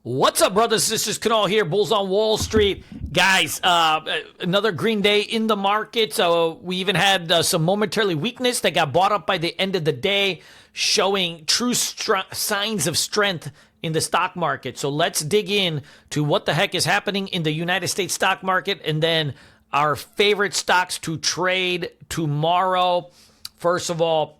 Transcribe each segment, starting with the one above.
What's up, brothers? This is Kunal here, Bulls on Wall Street. Guys, another green day in the market. So we even had some momentarily weakness that got bought up by the end of the day, showing true signs of strength in the stock market. So let's dig in to what the heck is happening in the United States stock market, and then our favorite stocks to trade tomorrow. First of all,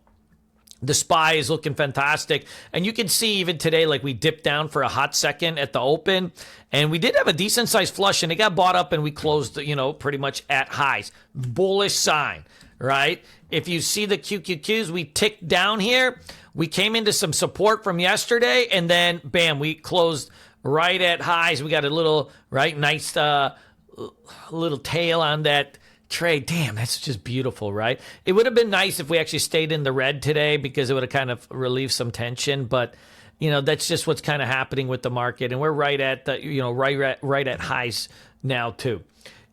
the SPY is looking fantastic. And you can see even today, like we dipped down for a hot second at the open. And we did have a decent sized flush and it got bought up and we closed, pretty much at highs. Bullish sign, right? If you see the QQQs, we ticked down here. We came into some support from yesterday and then bam, we closed right at highs. We got a little, nice little tail on that trade. Damn, that's just beautiful, right? It would have been nice if we actually stayed in the red today because it would have kind of relieved some tension, but that's just what's kind of happening with the market, and we're right at the right at highs now too.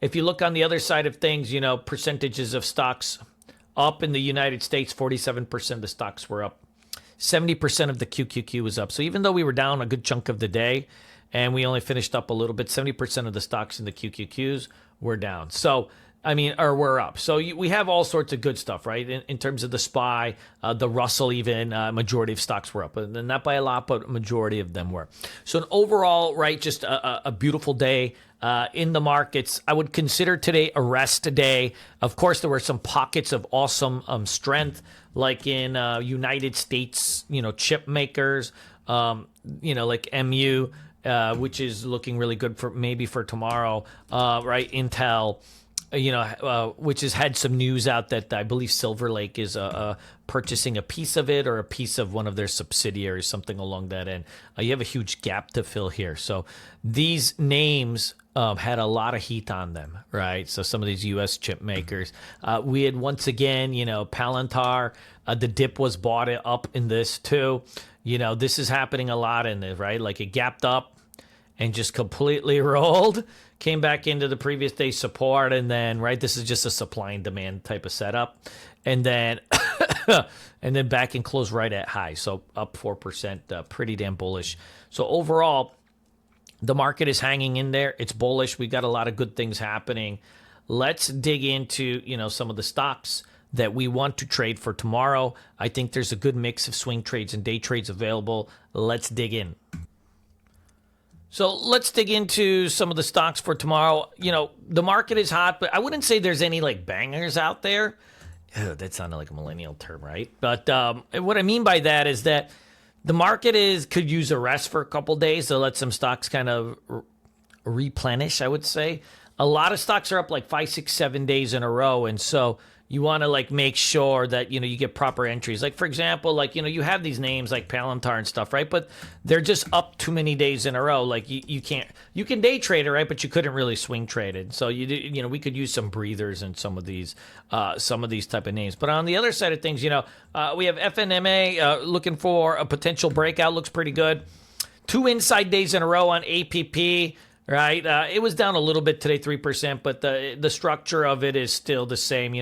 If you look on the other side of things, percentages of stocks up in the United States, 47% of the stocks were up. 70% of the QQQ was up. So even though we were down a good chunk of the day and we only finished up a little bit, 70% of the stocks in the QQQs were down. So we're up. So we have all sorts of good stuff, right? In terms of the SPY, the Russell even, majority of stocks were up. And not by a lot, but majority of them were. So an overall, right, just a beautiful day in the markets. I would consider today a rest day. Of course, there were some pockets of awesome strength, like in United States, chip makers, like MU, which is looking really good for tomorrow, right? Intel, which has had some news out that I believe Silver Lake is purchasing a piece of it or a piece of one of their subsidiaries, something along that end. You have a huge gap to fill here. So these names had a lot of heat on them, right? So some of these U.S. chip makers. We had once again, Palantir, the dip was bought up in this too. This is happening a lot in this, right? Like it gapped up and just completely rolled, came back into the previous day support, and then, right, this is just a supply and demand type of setup. And then and then back and close right at high. So up 4%, pretty damn bullish. So overall, the market is hanging in there. It's bullish. We've got a lot of good things happening. Let's dig into, some of the stocks that we want to trade for tomorrow. I think there's a good mix of swing trades and day trades available. Let's dig in. So let's dig into some of the stocks for tomorrow. The market is hot, but I wouldn't say there's any like bangers out there. That sounded like a millennial term, right? But what I mean by that is that the market could use a rest for a couple days to let some stocks kind of replenish, I would say. A lot of stocks are up like 5, 6, 7 days in a row. And so you want to like make sure that, you get proper entries. Like, for example, like, you have these names like Palantir and stuff, right? But they're just up too many days in a row. Like you can day trade it, right? But you couldn't really swing trade it. So we could use some breathers in some of these type of names. But on the other side of things, we have FNMA looking for a potential breakout. Looks pretty good. 2 inside days in a row on APP. Right, it was down a little bit today, 3%, but the structure of it is still the same.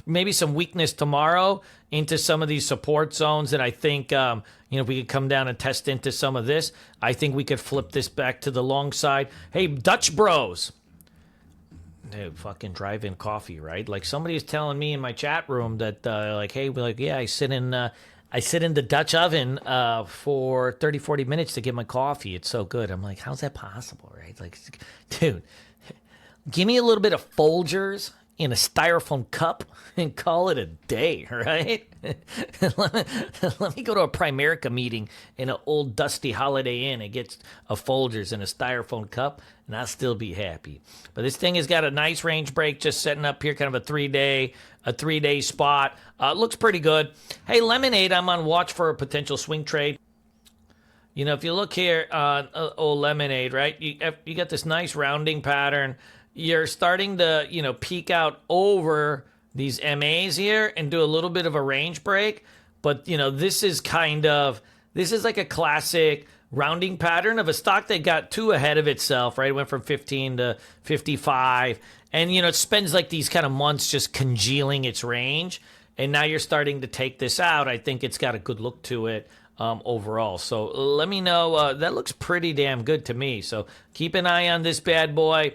Maybe some weakness tomorrow into some of these support zones, and I think if we could come down and test into some of this, I think we could flip this back to the long side. Hey, Dutch Bros, dude, fucking drive-in coffee, right? Like somebody is telling me in my chat room that yeah, I sit in the Dutch oven for 30, 40 minutes to get my coffee. It's so good. I'm like, how's that possible, right? Like, dude, give me a little bit of Folgers in a styrofoam cup and call it a day, right? let me go to a Primerica meeting in an old dusty Holiday Inn and get a Folgers in a styrofoam cup, and I'll still be happy. But this thing has got a nice range break just setting up here, kind of a three-day spot. Looks pretty good. Hey, Lemonade, I'm on watch for a potential swing trade. If you look here on old Lemonade, right, you got this nice rounding pattern. You're starting to, peak out over these MAs here and do a little bit of a range break. But, this is like a classic rounding pattern of a stock that got too ahead of itself, right? It went from 15 to 55. And, it spends like these kind of months just congealing its range. And now you're starting to take this out. I think it's got a good look to it. overall. So let me know. That looks pretty damn good to me. So keep an eye on this bad boy.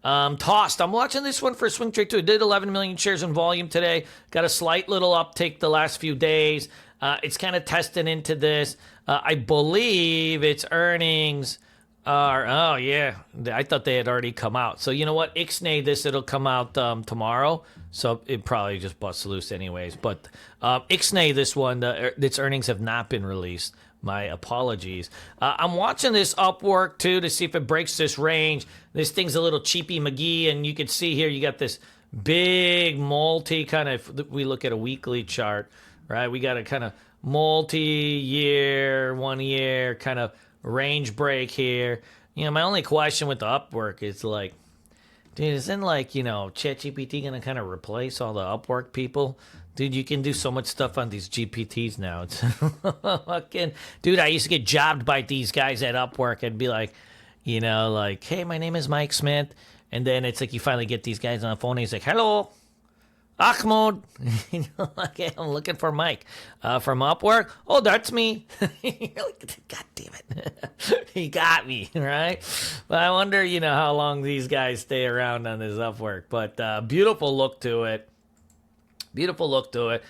Tossed. I'm watching this one for swing trade too. It did 11 million shares in volume today. Got a slight little uptick the last few days. It's kind of testing into this. I believe its earnings are, oh yeah, I thought they had already come out. So you know what? Ixnay this, it'll come out tomorrow. So it probably just busts loose anyways. But Ixnay this one, its earnings have not been released. My apologies. I'm watching this upwork too to see if it breaks this range. This thing's a little cheapy McGee, and you can see here you got this big multi kind of, we look at a weekly chart, right? We got a kind of multi-year, 1 year kind of range break here. You know, my only question with the upwork is like, dude, isn't like, you know, ChatGPT going to kind of replace all the Upwork people? Dude, you can do so much stuff on these GPTs now. It's fucking, dude, I used to get jobbed by these guys at Upwork and be like, you know, like, hey, my name is Mike Smith. And then it's like you finally get these guys on the phone and he's like, hello, Ahmad. You know, like, hey, I'm looking for Mike from Upwork. Oh, that's me. God damn it. He got me, right? But I wonder, you know, how long these guys stay around on this Upwork. But beautiful look to it. Beautiful look to it.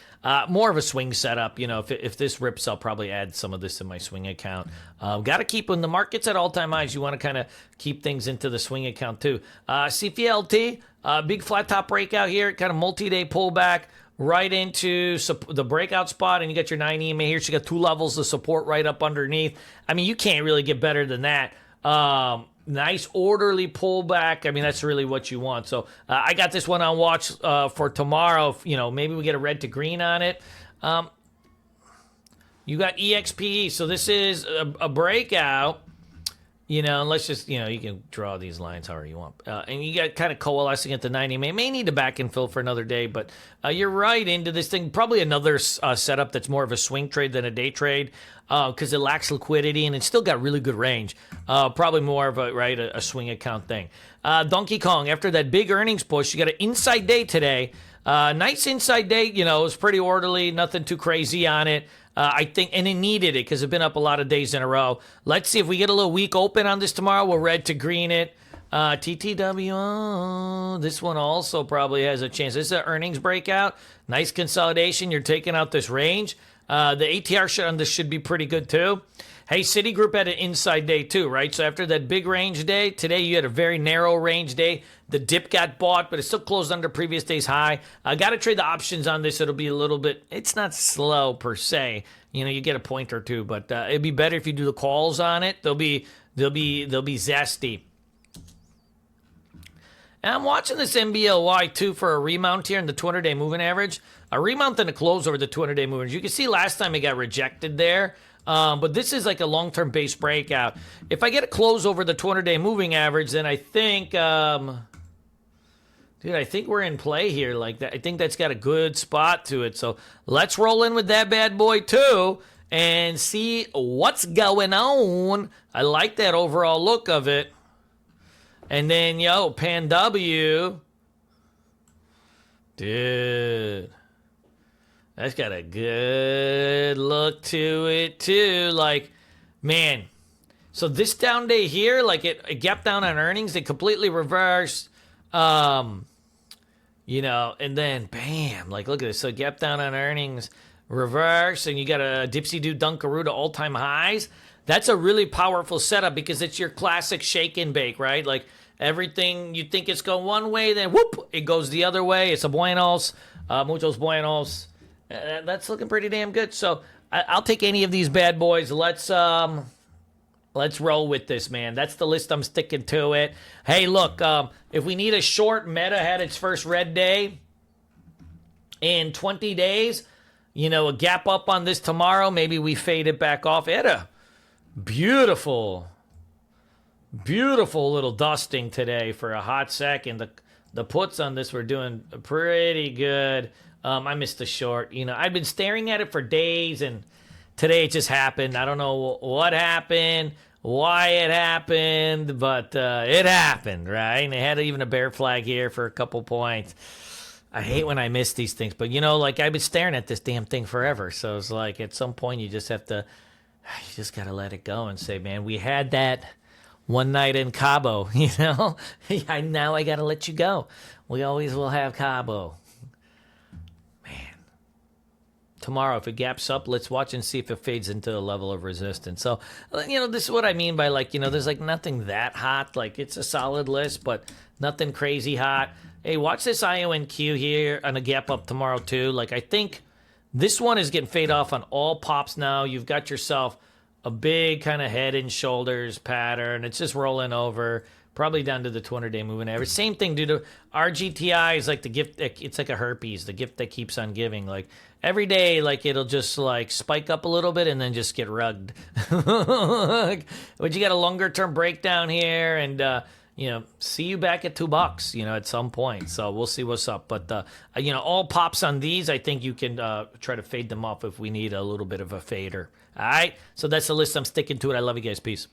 More of a swing setup. You know, if this rips, I'll probably add some of this in my swing account. Got to keep when the market's at all-time highs. You want to kind of keep things into the swing account too. CPLT, big flat top breakout here. Kind of multi-day pullback right into the breakout spot, and you got your 9 EMA here. So you got 2 levels of support right up underneath. I mean, you can't really get better than that. Nice orderly pullback. I mean, that's really what you want. So I got this one on watch for tomorrow. You know, maybe we get a red to green on it. You got EXPE. So this is a breakout. You know, and let's just, you know, you can draw these lines however you want. And you got kind of coalescing at the 90. May need to back and fill for another day, but you're right into this thing. Probably another setup that's more of a swing trade than a day trade because it lacks liquidity and it's still got really good range. Probably more of a swing account thing. Donkey Kong, after that big earnings push, you got an inside day today. Nice inside day, you know, it was pretty orderly, nothing too crazy on it. I think, and it needed it because it's been up a lot of days in a row. Let's see if we get a little weak open on this tomorrow. We'll red to green it. TTW, this one also probably has a chance. This is an earnings breakout. Nice consolidation. You're taking out this range. The ATR on this should be pretty good too. Hey, Citigroup had an inside day too, right? So after that big range day, today you had a very narrow range day. The dip got bought, but it still closed under previous day's high. I got to trade the options on this. It'll be a little bit, it's not slow per se. You know, you get a point or two, but it'd be better if you do the calls on it. They'll be zesty. And I'm watching this MBLY too for a remount here in the 200-day moving average. A remount and a close over the 200-day moving average. You can see last time it got rejected there. But this is like a long-term base breakout. If I get a close over the 200-day moving average, then I think, I think we're in play here like that. I think that's got a good spot to it. So let's roll in with that bad boy too and see what's going on. I like that overall look of it. And then, Pan W. Dude. That's got a good look to it, too. Like, man. So this down day here, like it gapped down on earnings. It completely reversed. And then, bam. Like, look at this. So it gapped down on earnings, reverse, and you got a dipsy-doo dunkaroo to all-time highs. That's a really powerful setup because it's your classic shake and bake, right? Like, everything, you think it's going one way, then whoop, it goes the other way. It's a buenos, muchos buenos. That's looking pretty damn good. So I'll take any of these bad boys. Let's roll with this, man. That's the list. I'm sticking to it. Hey, look, if we need a short, Meta had its first red day in 20 days. A gap up on this tomorrow. Maybe we fade it back off. It had a beautiful little dusting today for a hot second. The puts on this were doing pretty good. I missed the short. I've been staring at it for days, and today it just happened. I don't know what happened, why it happened, but it happened, right? And they had even a bear flag here for a couple points. I hate when I miss these things, but like I've been staring at this damn thing forever. So it's like at some point you just have to, you just got to let it go and say, man, we had that one night in Cabo, now I got to let you go. We always will have Cabo. Tomorrow, if it gaps up, let's watch and see if it fades into a level of resistance. So, this is what I mean by there's like nothing that hot. Like it's a solid list, but nothing crazy hot. Hey, watch this IONQ here on a gap up tomorrow too. Like I think this one is getting fade off on all pops now. You've got yourself a big kind of head and shoulders pattern. It's just rolling over. Probably down to the 200-day moving average. Same thing due to RGTI is like the gift. It's like a herpes, the gift that keeps on giving. Like every day, like it'll just like spike up a little bit and then just get rugged. But you got a longer term breakdown here, and see you back at $2. At some point. So we'll see what's up. But all pops on these, I think you can try to fade them off if we need a little bit of a fader. All right. So that's the list. I'm sticking to it. I love you guys. Peace.